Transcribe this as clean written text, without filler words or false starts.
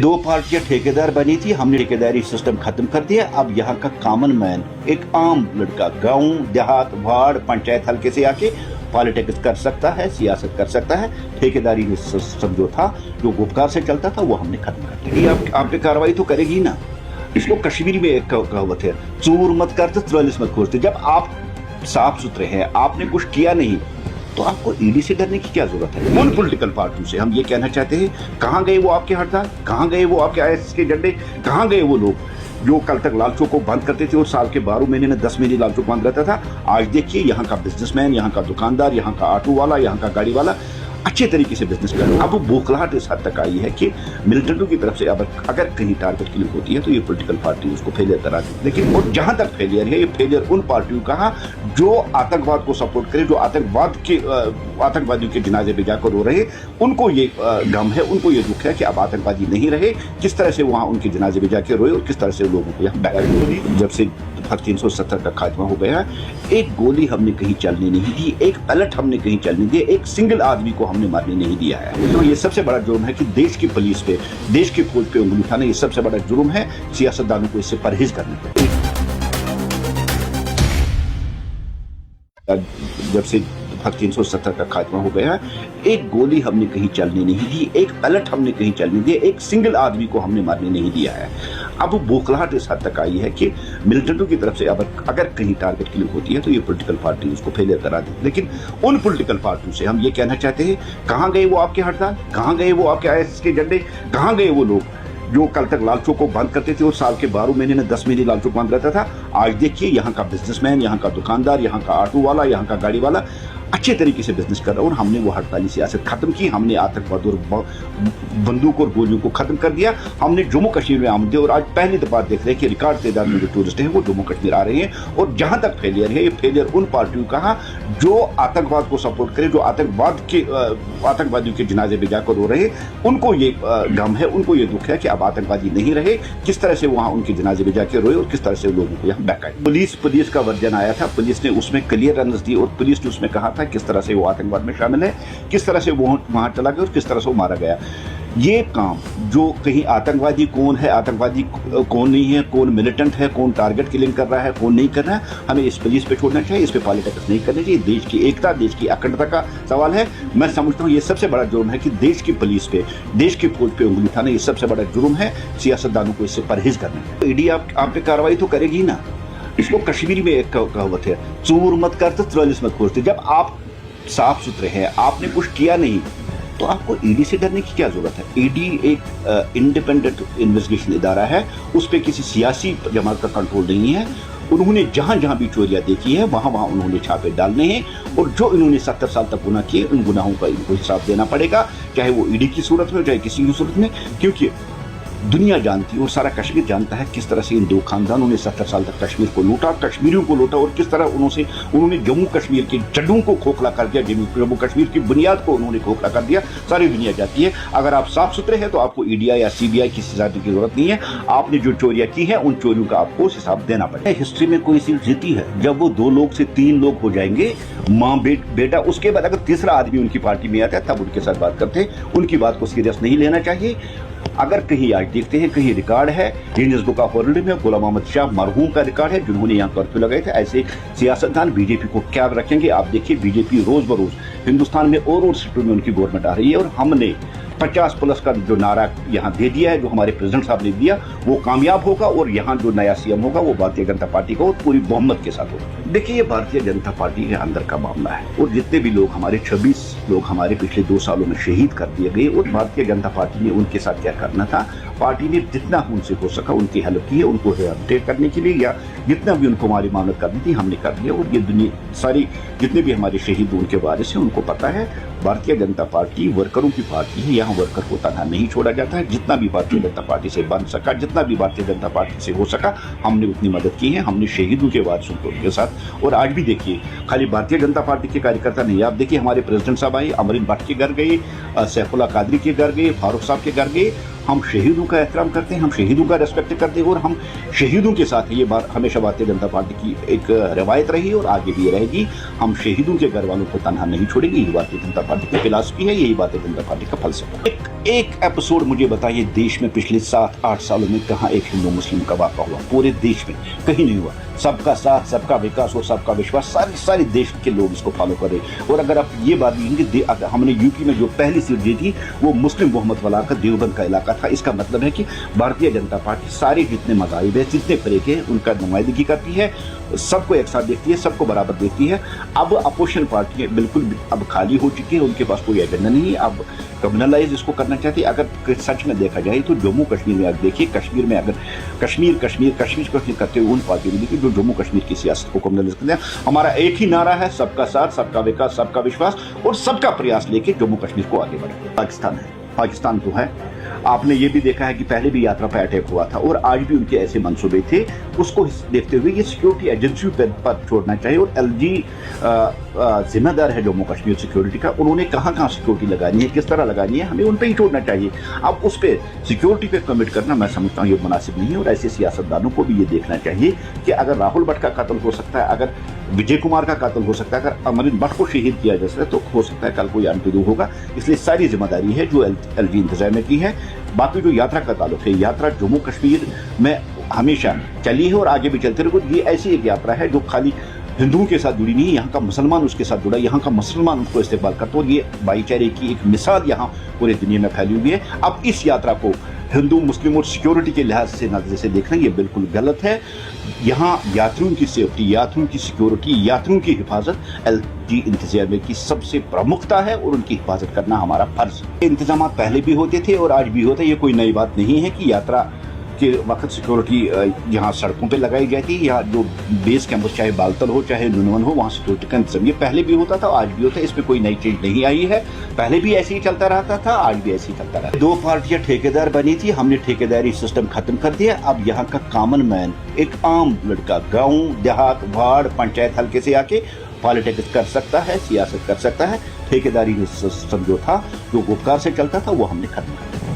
दो पार्टियां ठेकेदार बनी थी, हमने ठेकेदारी सिस्टम खत्म कर दिया। अब यहाँ का कॉमन मैन, एक आम लड़का गांव देहात वार्ड पंचायत हल्के से आके पॉलिटिक्स कर सकता है, सियासत कर सकता है। ठेकेदारी सिस्टम जो था, जो गुपकार से चलता था, वो हमने खत्म कर दिया। आप पे कार्रवाई तो करेगी ना। इसको कश्मीरी में एक कहावत है, चूर मत करते त्रलिस मत खोजते। जब आप साफ सुथरे हैं, आपने कुछ किया नहीं, तो आपको ईडी से डरने की क्या जरूरत है। उन पॉलिटिकल पार्टियों से हम ये कहना चाहते हैं, कहां गए वो आपके हड़ताल, कहां गए वो आपके आईएसएस के झंडे, कहां गए वो लोग जो कल तक लाल चौक को बंद करते थे और साल के 12 महीने में 10 महीने लाल चौक बंद रहता था। आज देखिए यहाँ का बिजनेसमैन, यहाँ का दुकानदार, यहाँ का ऑटो वाला, यहाँ का गाड़ी वाला अच्छे तरीके से बिजनेस कर रहे हैं। अब वो बौखलाहट इस हद तक आई है कि मिलिटेंटों की तरफ से अगर कहीं टारगेट किलिंग होती है तो ये पॉलिटिकल पार्टी उसको फेलियर करा दी। लेकिन और जहां तक फेलियर है, ये फेलियर उन पार्टियों का जो आतंकवाद को सपोर्ट करे, जो आतंकवादियों के जनाजे पे जाकर रो रहे, उनको ये गम है, उनको ये दुख है कि अब आतंकवादी नहीं रहे। किस तरह से वहां उनके जनाजे पे जाके रोए और किस तरह से लोगों को यहाँ बैठ दी। जब से 370 का खात्मा हो गया, एक गोली हमने कहीं चलने नहीं दी, एक पलट हमने कहीं चलने दिया, एक सिंगल आदमी को हमने मारने नहीं दिया है। तो ये सबसे बड़ा जुर्म है कि देश की पुलिस पे, देश की फौज पे उंगली उठाना, ये सबसे बड़ा जुर्म है। सियासतदानों को इससे परहेज करना चाहिए। जब से 370 का खात्मा हो गया, एक गोली हमने कहीं चलने नहीं दी, एक पलट हमने कहीं चलने दिया, एक सिंगल आदमी को हमने मारने नहीं दिया है। अब वो बौखलाहट इस हद तक आई है कि मिलिटेंटों की तरफ से अगर कहीं टारगेट किलिंग होती है तो ये पॉलिटिकल पार्टी उसको फेलियर करा दी। लेकिन उन पॉलिटिकल पार्टियों से हम ये कहना चाहते हैं, कहां गए वो आपके हड़ताल, कहां गए वो आपके आईएसएस के झंडे, कहां गए वो लोग जो कल तक लाल चौक को बंद करते थे और साल के 12 महीने में 10 महीने लाल चौक बंद रहता था। आज देखिए यहाँ का बिजनेसमैन, यहाँ का दुकानदार, यहाँ का ऑटो वाला, यहाँ का गाड़ी वाला अच्छे तरीके से बिजनेस कर रहा है। और हमने वो हड़ताली सियासत खत्म की, हमने आतंकवाद और बंदूक और गोलियों को खत्म कर दिया। हमने जम्मू कश्मीर में आमदे और आज पहली दफा देख रहे हैं कि रिकॉर्ड तादाद में जो टूरिस्ट हैं वो जम्मू कश्मीर आ रहे हैं। और जहां तक फेलियर है, ये फेलियर उन पार्टियों का जो आतंकवाद को सपोर्ट करे, जो आतंकवादियों के जनाजे पे जाकर रो रहे, उनको ये गम है, उनको ये दुख है कि अब आतंकवादी नहीं रहे। किस तरह से वहां उनके जनाजे पे जाके रोए और किस तरह से लोगों को यहाँ बैकाए। पुलिस का वर्जन आया था, पुलिस ने उसमें क्लियर रन्स दी और पुलिस ने उसमें कहा था किस तरह से वो आतंकवाद में शामिल है, किस तरह से वो वहां चला गया और किस तरह से वो मारा गया। ये काम जो कहीं आतंकवादी कौन है, आतंकवादी कौन नहीं है, कौन मिलिटेंट है, कौन टारगेट किलिंग कर रहा है, कौन नहीं कर रहा है, हमें इस पुलिस पे छोड़ना चाहिए। इस पे पॉलिटिक्स नहीं करनी चाहिए। देश की एकता, देश की अखंडता का सवाल है। मैं समझता हूँ ये सबसे बड़ा जुर्म है कि देश की पुलिस पे, देश की फौज पे उंगली उठाना, ये सबसे बड़ा जुर्म है। सियासतदानों को इससे परहेज करना है। ईडी आप पे कार्रवाई तो करेगी ना। इसको कश्मीरी में एक कहावत है, चूर मत करते त्रलिस मत खोजते। जब आप साफ सुथरे हैं, आपने कुछ किया नहीं, तो आपको ईडी से डरने की क्या जरूरत है। ईडी एक इंडिपेंडेंट इन्वेस्टिगेशन इदारा है, उस पर किसी सियासी जमात का कंट्रोल नहीं है। उन्होंने जहां जहां भी चोरियां देखी है वहां वहां उन्होंने छापे डालने हैं और जो इन्होंने 70 साल तक गुनाह किए, उन गुनाहों का इनको हिसाब देना पड़ेगा, चाहे वो ईडी की सूरत में, चाहे किसी की सूरत में। क्योंकि दुनिया जानती है और सारा कश्मीर जानता है किस तरह से इन दो खानदानों ने 70 साल तक कश्मीर को लूटा, कश्मीरियों को लूटा, और किस तरह उन्होंने जम्मू कश्मीर के जड़ों को खोखला कर दिया, जम्मू कश्मीर की बुनियाद को उन्होंने खोखला कर दिया। सारी दुनिया जानती है। अगर आप साफ सुथरे हैं तो आपको ईडी या सीबीआई की सजा की जरूरत नहीं है। आपने जो चोरियां की है, उन चोरियों का आपको हिसाब देना पड़ेगा। हिस्ट्री में कोई चीज जीती है जब वो 2 लोग से 3 लोग हो जाएंगे, माँ बेटा, उसके बाद अगर तीसरा आदमी उनकी पार्टी में आता है तब उनके साथ बात करते हैं। उनकी बात को सीरियस नहीं लेना चाहिए। अगर कहीं आज देखते हैं कहीं रिकॉर्ड है, गिनीज बुक ऑफ वर्ल्ड में गुलाम मोहम्मद शाह मरहूम का रिकॉर्ड है, जिन्होंने यहाँ कर्फ्यू लगाए थे। ऐसे सियासतदान बीजेपी को क्या रखेंगे। आप देखिए बीजेपी रोज बरोज हिंदुस्तान में और सीटों में उनकी गवर्नमेंट आ रही है। और हमने 50+ का जो नारा यहाँ दे दिया है, जो हमारे प्रेसिडेंट साहब ने दिया, वो कामयाब होगा। और यहाँ जो नया सीएम होगा वो भारतीय जनता पार्टी का पूरी बहुमत के साथ होगा। देखिए ये भारतीय जनता पार्टी के अंदर का मामला है। और जितने भी लोग हमारे 26 लोग हमारे पिछले 2 सालों में शहीद कर दिए गए, और भारतीय जनता पार्टी ने उनके साथ क्या करना था, पार्टी ने जितना उनसे हो सका उनकी हेल्प की है, उनको रिहेबिलिटेट करने के लिए, या जितना भी उनको हमारी मामलत करनी थी हमने कर दिया। और ये दुनिया सारी जितने भी हमारे शहीद उनके वारिस हैं, उनको पता है भारतीय जनता पार्टी वर्करों की पार्टी है। यहाँ वर्कर को तनहा नहीं छोड़ा जाता है। जितना भी भारतीय जनता पार्टी से बन सका, जितना भी भारतीय जनता पार्टी से हो सका, हमने उतनी मदद की है। हमने शहीदों के वारिसों के साथ। और आज भी देखिए खाली भारतीय जनता पार्टी के कार्यकर्ता नहीं, आप देखिए हमारे प्रेसिडेंट साहब आए, अमरीन भट्ट के घर गए, सैफुल्लाह कादरी के घर गए, फारूक साहब के घर गए, हम शहीदों का एहतराम करते हैं, हम शहीदों का रेस्पेक्ट करते हैं और हम शहीदों के साथ हैं। ये बात हमेशा भारतीय जनता पार्टी की एक रवायत रही और आगे भी रहेगी। हम शहीदों के घर वालों को तनहा नहीं छोड़ेंगे। यही भारतीय जनता पार्टी की फिलॉसफी है, यही भारतीय जनता पार्टी का फलसफा। एक एपिसोड मुझे बताइए, देश में पिछले 7-8 सालों में कहाँ एक हिंदू मुस्लिम का वाक़ा हुआ? पूरे देश में कहीं नहीं हुआ। सबका साथ, सबका विकास और सबका विश्वास, सारे देश के लोग इसको फॉलो कर रहे। और अगर आप ये बात देखेंगे, हमने यूपी में जो पहली सीट जीती वो मुस्लिम बहुमत वाला का देवबंद का इलाका था। इसका मतलब है कि भारतीय जनता पार्टी सारे जितने मज़ाहिब है, जितने फरीके हैं, उनका नुमाइंदगी करती है, सबको एक साथ देखती है, सबको बराबर देखती है। अब अपोजिशन पार्टियां बिल्कुल अब खाली हो चुकी है, उनके पास कोई एजेंडा नहीं है। अब कम्युनलाइज इसको करना चाहती है। अगर सच में देखा जाए तो जम्मू कश्मीर में, आप देखिए कश्मीर में अगर कश्मीर करते हुए उन पार्टियों ने देखिए जो जम्मू कश्मीर की सियासत को कम्युनलाइज करते हैं। हमारा एक ही नारा है, सबका साथ, सबका विकास, सबका विश्वास और सबका प्रयास लेके जम्मू कश्मीर को आगे बढ़े। पाकिस्तान तो है। आपने ये भी देखा है कि पहले भी यात्रा पर अटैक हुआ था और आज भी उनके ऐसे मंसूबे थे। उसको देखते हुए ये सिक्योरिटी एजेंसियों पर छोड़ना चाहिए। और एलजी जिम्मेदार है जम्मू कश्मीर सिक्योरिटी का। उन्होंने कहाँ सिक्योरिटी लगानी है, किस तरह लगानी है, हमें उन पर ही छोड़ना चाहिए। अब उस पर सिक्योरिटी पे कमिट करना मैं समझता हूँ ये मुनासिब नहीं है। और ऐसे सियासतदानों को भी ये देखना चाहिए कि अगर राहुल भट्ट का कत्ल हो सकता है, अगर विजय कुमार का कत्ल हो सकता है, अगर अमरिंदर भट्ट को शहीद किया जा सकता है, तो हो सकता है कल कोई अंतुदू होगा। इसलिए सारी जिम्मेदारी है जो एलजी इंतजामिया की है। बाकी जो यात्रा का ताल्लुक है, यात्रा जम्मू कश्मीर में हमेशा चली है और आगे भी चलती रहेगी। ये ऐसी एक यात्रा है जो खाली हिंदुओं के साथ जुड़ी नहीं है, यहाँ का मुसलमान उसके साथ जुड़ा, यहाँ का मुसलमान उसको इस्तेमाल करता है। और ये भाईचारे की एक मिसाल यहाँ पूरे दुनिया में फैली हुई है। अब इस यात्रा को हिंदू, मुस्लिम और सिक्योरिटी के लिहाज से नजर से देखना ये बिल्कुल गलत है। यहाँ यात्रियों की सेफ्टी, यात्रियों की सिक्योरिटी, यात्रियों की हिफाजत एलजी इंतजामिया की सबसे प्रमुखता है और उनकी हिफाजत करना हमारा फर्ज है। इंतजाम पहले भी होते थे और आज भी होते हैं। ये कोई नई बात नहीं है कि यात्रा के वक्त सिक्योरिटी यहाँ सड़कों पे लगाई जाती है, या जो बेस कैंपस चाहे बालतल हो चाहे नुनवन हो, वहाँ सिक्योरिटी का इंतजाम ये पहले भी होता था, आज भी होता है। इसमें कोई नई चीज नहीं आई है। पहले भी ऐसे ही चलता रहता था, आज भी ऐसे ही चलता रहा। दो पार्टियां ठेकेदार बनी थी, हमने ठेकेदारी सिस्टम खत्म कर दिया। अब यहाँ का कॉमन मैन, एक आम लड़का, गाँव, देहात, वार्ड, पंचायत हल्के से आके पॉलिटिक्स कर सकता है, सियासत कर सकता है। ठेकेदारी सिस्टम जो था, जो गुपकार से चलता था, वो हमने खत्म कर दिया।